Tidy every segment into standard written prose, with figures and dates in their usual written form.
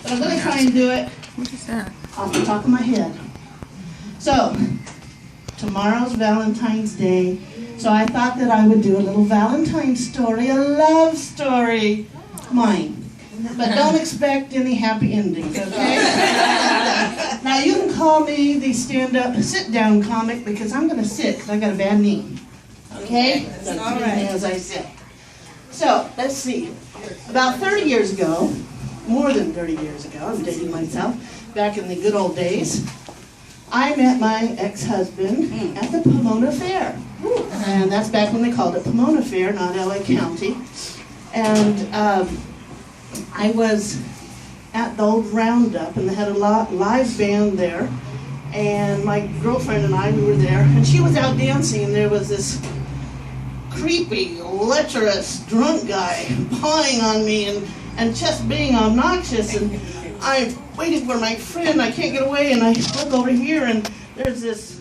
But I'm going to try and do it What is that? off the top of my head. So, tomorrow's Valentine's Day, so I thought that I would do a little Valentine's story, a love story, mine. But don't expect any happy endings, okay? Now you can call me the stand-up, sit-down comic because I'm going to sit because I got a bad knee. Okay? So all right. As I sit. So let's see. About 30 years ago, more than 30 years ago, I'm dating myself. Back in the good old days, I met my ex-husband at the Pomona Fair. And that's back when they called it Pomona Fair, not LA County. And I was at the old Roundup, and they had a live band there. And my girlfriend and I, we were there, and she was out dancing, and there was this creepy, lecherous, drunk guy pawing on me and just being obnoxious. And I'm waiting for my friend, I can't get away, and I look over here, and there's this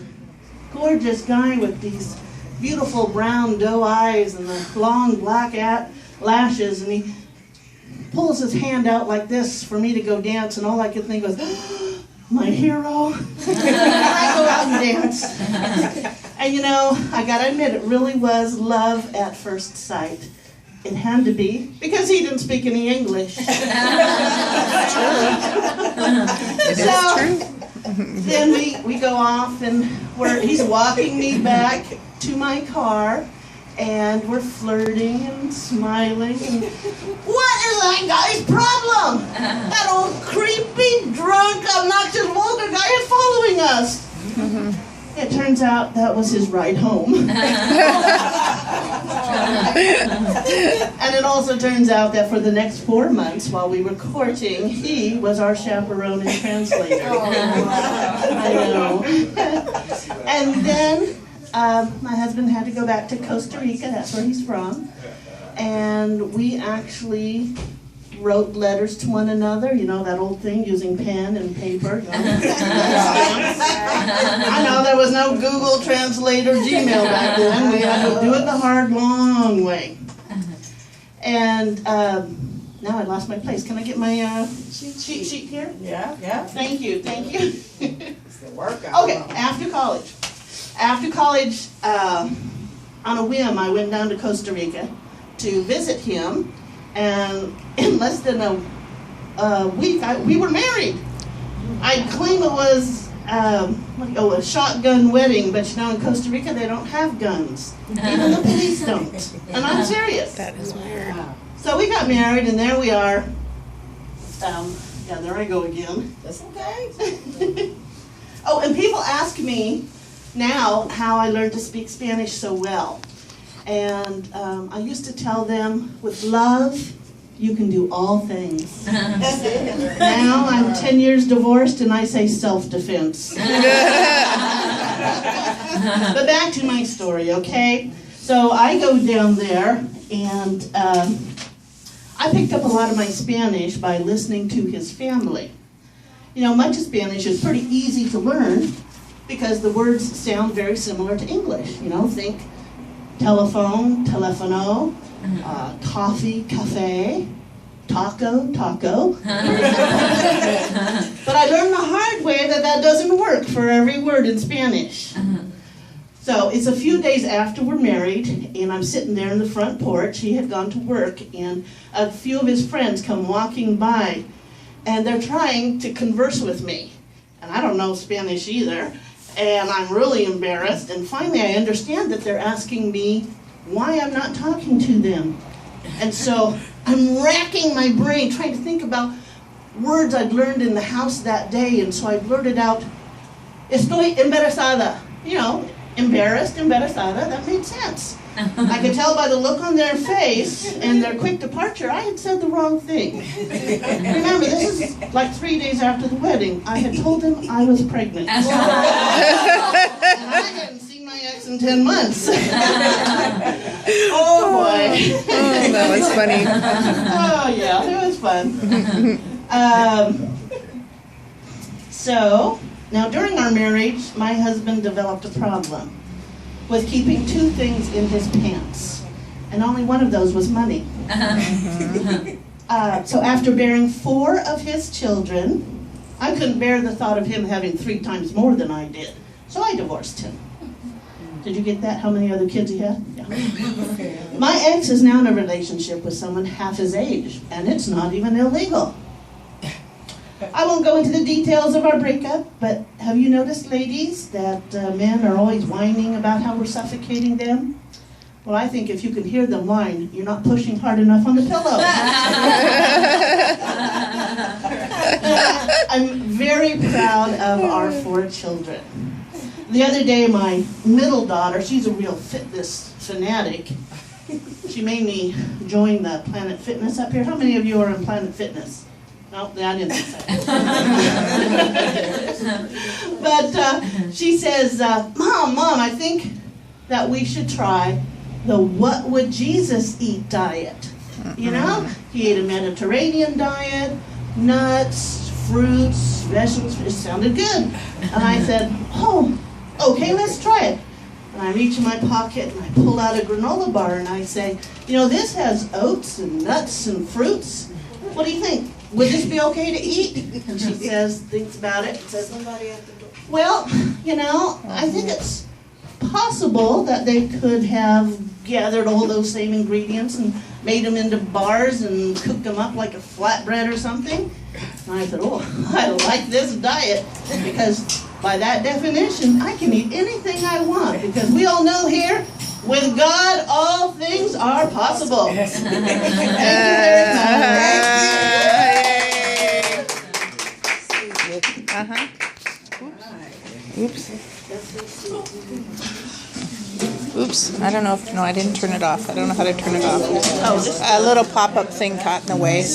gorgeous guy with these beautiful brown doe eyes and the long black lashes, and he pulls his hand out like this for me to go dance, and all I could think was, my hero. I go out and dance. And you know, I gotta admit, it really was love at first sight. It had to be, because he didn't speak any English. It is true. Then we go off, and he's walking me back to my car, and we're flirting and smiling. And what is that guy's problem? That old creepy, drunk, obnoxious, vulgar guy is following us. It turns out that was his ride home. And it also turns out that for the next 4 months while we were courting, he was our chaperone and translator. I know. And then my husband had to go back to Costa Rica, that's where he's from, and we actually wrote letters to one another, you know, that old thing, using pen and paper. You know? I know there was no Google Translator, Gmail back then. We had to do it the hard, long way. And now I lost my place. Can I get my cheat sheet here? Yeah. Thank you. It's the workout. Okay, after college. After college, on a whim, I went down to Costa Rica to visit him, and in less than a week, we were married. I claim it was a shotgun wedding, but you know, in Costa Rica, they don't have guns. Even the police don't. And I'm serious. That is weird. So we got married, and there we are. Yeah, there I go again. That's okay. Oh, and people ask me now how I learned to speak Spanish so well. And I used to tell them, with love, you can do all things. Now I'm 10 years divorced and I say self-defense. But back to my story, okay? So I go down there, and I picked up a lot of my Spanish by listening to his family. You know, much of Spanish is pretty easy to learn because the words sound very similar to English. You know, think telephone, telefono, coffee, cafe, taco, taco. But I learned the hard way that doesn't work for every word in Spanish. So it's a few days after we're married, and I'm sitting there in the front porch. He had gone to work, and a few of his friends come walking by, and they're trying to converse with me. And I don't know Spanish either. And I'm really embarrassed, and finally I understand that they're asking me why I'm not talking to them. And so I'm racking my brain trying to think about words I'd learned in the house that day, and so I blurted out, estoy embarazada. You know, embarrassed, embarazada, that made sense. I could tell by the look on their face and their quick departure, I had said the wrong thing. Remember, this is like 3 days after the wedding. I had told him I was pregnant. And I hadn't seen my ex in 10 months. Oh, boy. Oh, that was funny. Oh, yeah, it was fun. So, now during our marriage, my husband developed a problem with keeping 2 things in his pants. And only one of those was money. So after bearing 4 of his children, I couldn't bear the thought of him having 3 times more than I did. So I divorced him. Did you get that? How many other kids he had? Yeah. My ex is now in a relationship with someone half his age, and it's not even illegal. I won't go into the details of our breakup, but have you noticed, ladies, that men are always whining about how we're suffocating them? Well, I think if you can hear them whine, you're not pushing hard enough on the pillow. I'm very proud of our 4 children. The other day, my middle daughter, she's a real fitness fanatic. She made me join the Planet Fitness up here. How many of you are in Planet Fitness? No, I didn't think so. But she says, Mom, I think that we should try the what would Jesus eat diet. You know, he ate a Mediterranean diet, nuts, fruits, vegetables. It sounded good. And I said, oh, okay, let's try it. And I reach in my pocket and I pull out a granola bar and I say, you know, this has oats and nuts and fruits. What do you think? Would this be okay to eat? And she says, thinks about it, and says, well, you know, I think it's possible that they could have gathered all those same ingredients and made them into bars and cooked them up like a flatbread or something. And I said, oh, I like this diet because by that definition, I can eat anything I want because we all know here, with God, all things are possible. Thank you very much. Oops. Oops. I don't know if, no, I didn't turn it off. I don't know how to turn it off. A little pop-up thing caught in the way.